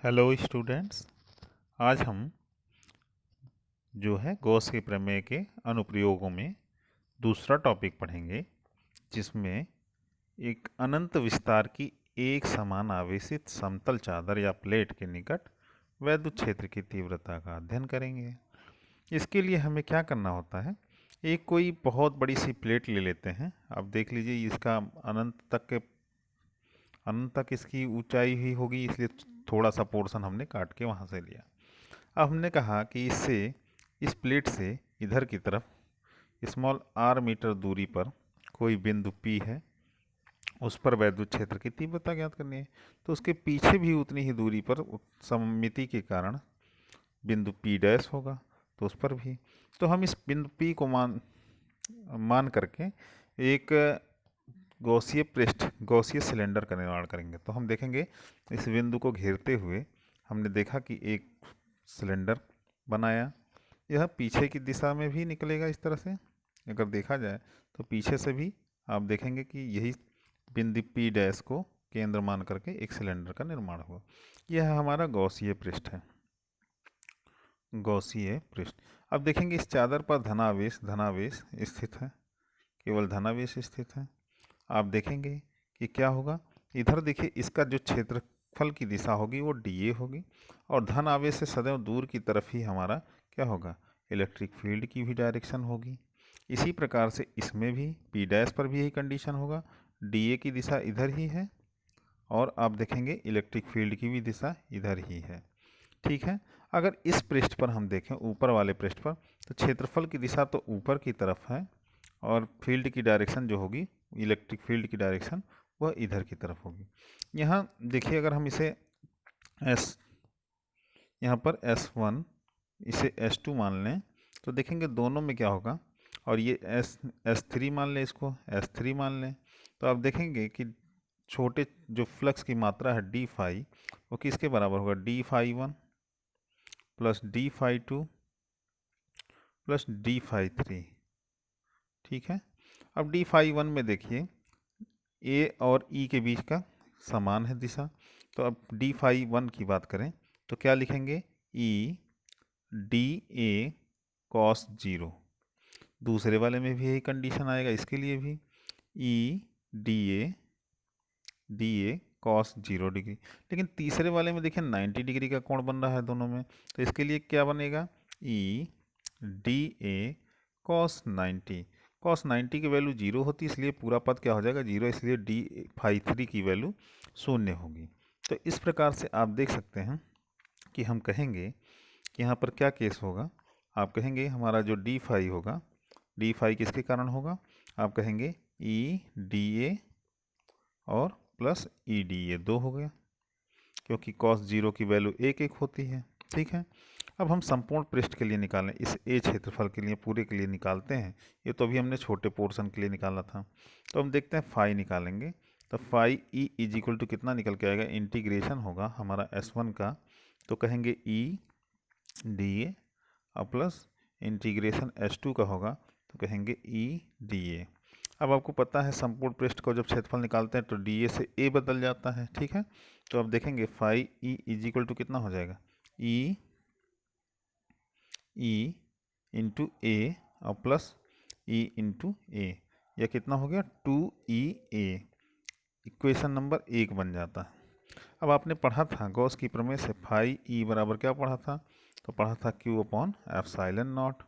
Hello students. आज हम जो है गॉस के प्रमेय के अनुप्रयोगों में दूसरा टॉपिक पढ़ेंगे, जिसमें एक अनंत विस्तार की एक समान आवेशित समतल चादर या प्लेट के निकट वैद्युत क्षेत्र की तीव्रता का अध्ययन करेंगे। इसके लिए हमें क्या करना होता है, एक कोई बहुत बड़ी सी प्लेट ले लेते हैं। अब देख लीजिए, इसका अनंत तक इसकी ऊंचाई ही होगी, इसलिए थोड़ा सा पोर्शन हमने काट के वहाँ से लिया। अब हमने कहा कि इस प्लेट से इधर की तरफ स्मॉल r मीटर दूरी पर कोई बिंदु P है, उस पर वैद्युत क्षेत्र की तीव्रता ज्ञात करनी है। तो उसके पीछे भी उतनी ही दूरी पर सममिति के कारण बिंदु P डैश होगा, तो उस पर भी। तो हम इस बिंदु P को मान करके एक गॉसीय सिलेंडर का निर्माण करेंगे। तो हम देखेंगे, इस बिंदु को घेरते हुए हमने देखा कि एक सिलेंडर बनाया। यह पीछे की दिशा में भी निकलेगा इस तरह से। अगर देखा जाए तो पीछे से भी आप देखेंगे कि यही बिंदु P डैश को केंद्र मान करके एक सिलेंडर का निर्माण हुआ। यह हमारा गॉसीय पृष्ठ है, गॉसीय पृष्ठ। अब देखेंगे, इस चादर पर धनावेश स्थित है, केवल धनावेश स्थित है। आप देखेंगे कि क्या होगा, इधर देखिए, इसका जो क्षेत्रफल की दिशा होगी वो dA होगी, और धन आवेश से सदैव दूर की तरफ ही हमारा क्या होगा, इलेक्ट्रिक फील्ड की भी डायरेक्शन होगी। इसी प्रकार से इसमें भी P डैश पर भी यही कंडीशन होगा, dA की दिशा इधर ही है, और आप देखेंगे इलेक्ट्रिक फील्ड की भी दिशा इधर ही है। ठीक है। अगर इस पृष्ठ पर हम देखें, ऊपर वाले पृष्ठ पर, तो क्षेत्रफल की दिशा तो ऊपर की तरफ है, और फील्ड की डायरेक्शन जो होगी, इलेक्ट्रिक फील्ड की डायरेक्शन, वह इधर की तरफ होगी। यहाँ देखिए, अगर हम इसे एस यहाँ पर S1, इसे S2 मान लें, तो देखेंगे दोनों में क्या होगा, और ये S3 मान लें, इसको S3 मान लें, तो आप देखेंगे कि छोटे जो फ्लक्स की मात्रा है डी फाई, वो किसके बराबर होगा, d φ1 plus d φ2 plus d φ3। ठीक है। अब d φ1 में देखिए, ए और ई के बीच का समान है दिशा, तो अब d φ1 की बात करें तो क्या लिखेंगे, ई डी ए कॉस 0। दूसरे वाले में भी यही कंडीशन आएगा, इसके लिए भी E D A cos 0 degree. लेकिन तीसरे वाले में देखिए 90 डिग्री का कोण बन रहा है दोनों में, तो इसके लिए क्या बनेगा, ई डी ए कॉस 90 की वैल्यू 0 होती है, इसलिए पूरा पद क्या हो जाएगा, 0, इसलिए d φ3 की वैल्यू 0 होगी। तो इस प्रकार से आप देख सकते हैं कि हम कहेंगे कि यहाँ पर क्या केस होगा। आप कहेंगे हमारा जो d φ होगा, d φ किसके कारण होगा, आप कहेंगे ई डी ए और प्लस ई डी ए 2 हो गया, क्योंकि cos 0 की वैल्यू 1 होती है। ठीक है। अब हम संपूर्ण पृष्ठ के लिए निकालें, इस ए क्षेत्रफल के लिए पूरे के लिए निकालते हैं। ये तो अभी हमने छोटे पोर्शन के लिए निकाला था, तो हम देखते हैं फाई निकालेंगे। तो phi E is equal to कितना निकल के आएगा, इंटीग्रेशन होगा हमारा S1 का, तो कहेंगे ई डी ए और प्लस इंटीग्रेशन S2 का होगा, तो कहेंगे ई डी ए। अब आपको पता है, संपूर्ण पृष्ठ को जब क्षेत्रफल निकालते हैं तो डी ए से ए बदल जाता है। ठीक है। तो अब देखेंगे phi E is equal to कितना हो जाएगा, ई इंटू ए और प्लस ई इंटू ए, यह कितना हो गया, 2EA। इक्वेशन नंबर 1 बन जाता है। अब आपने पढ़ा था गॉस की प्रमेय से फाई ई बराबर क्या पढ़ा था, तो पढ़ा था Q/ε0।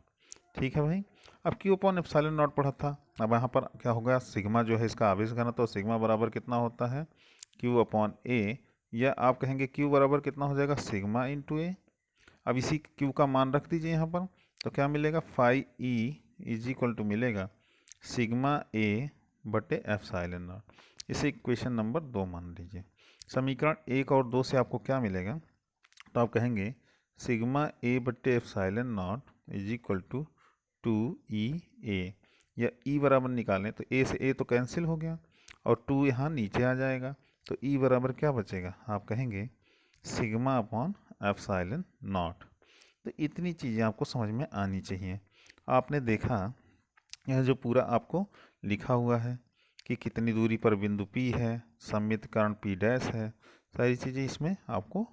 ठीक है भाई। अब Q/ε0 पढ़ा था। अब यहाँ पर क्या होगा, सिग्मा जो है इसका आवेश घनत्व, तो सिग्मा बराबर कितना होता है, Q/A, या आप कहेंगे Q बराबर कितना हो जाएगा, सिग्मा इंटू ए। अब इसी Q का मान रख दीजिए यहाँ पर, तो क्या मिलेगा, phi E is equal to मिलेगा सिग्मा ए बटे ε0। इसे इक्वेशन नंबर 2 मान लीजिए। समीकरण 1 और 2 से आपको क्या मिलेगा, तो आप कहेंगे सिग्मा ए बटे ε0 इज इक्वल टू 2EA, या ई बराबर निकालें तो ए से ए तो कैंसिल हो गया, और 2 यहाँ नीचे आ जाएगा, तो ई बराबर क्या बचेगा, आप कहेंगे σ/ε0। तो इतनी चीज़ें आपको समझ में आनी चाहिए। आपने देखा, यह जो पूरा आपको लिखा हुआ है कि कितनी दूरी पर बिंदु P है, सममित कारण P डैश है, सारी चीज़ें इसमें आपको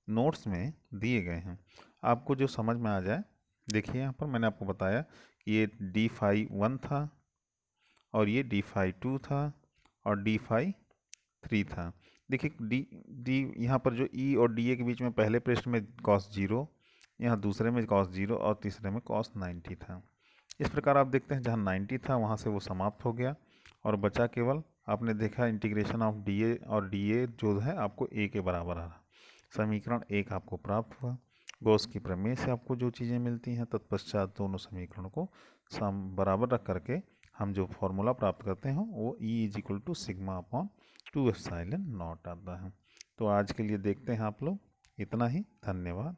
नोट्स में दिए गए हैं, आपको जो समझ में आ जाए। देखिए यहाँ पर मैंने आपको बताया कि ये डी फाई 1 था और ये डी फाई 2 था और डी फाई 3 था। देखिए डी डी यहाँ पर जो ई और डी ए के बीच में पहले पृष्ठ में कॉस 0, यहाँ दूसरे में कॉस 0 और तीसरे में कॉस 90 था। इस प्रकार आप देखते हैं जहाँ 90 था वहाँ से वो समाप्त हो गया और बचा केवल, आपने देखा इंटीग्रेशन ऑफ डी ए, और डी ए जो है आपको ए के बराबर आ रहा। समीकरण 1 आपको प्राप्त हुआ। गॉस की प्रमेय से आपको जो चीज़ें मिलती हैं तत्पश्चात दोनों समीकरणों को बराबर रख करके हम जो फॉर्मूला प्राप्त करते हैं वो E is equal to sigma upon 2 epsilon naught आता है। तो आज के लिए देखते हैं आप लोग इतना ही। धन्यवाद।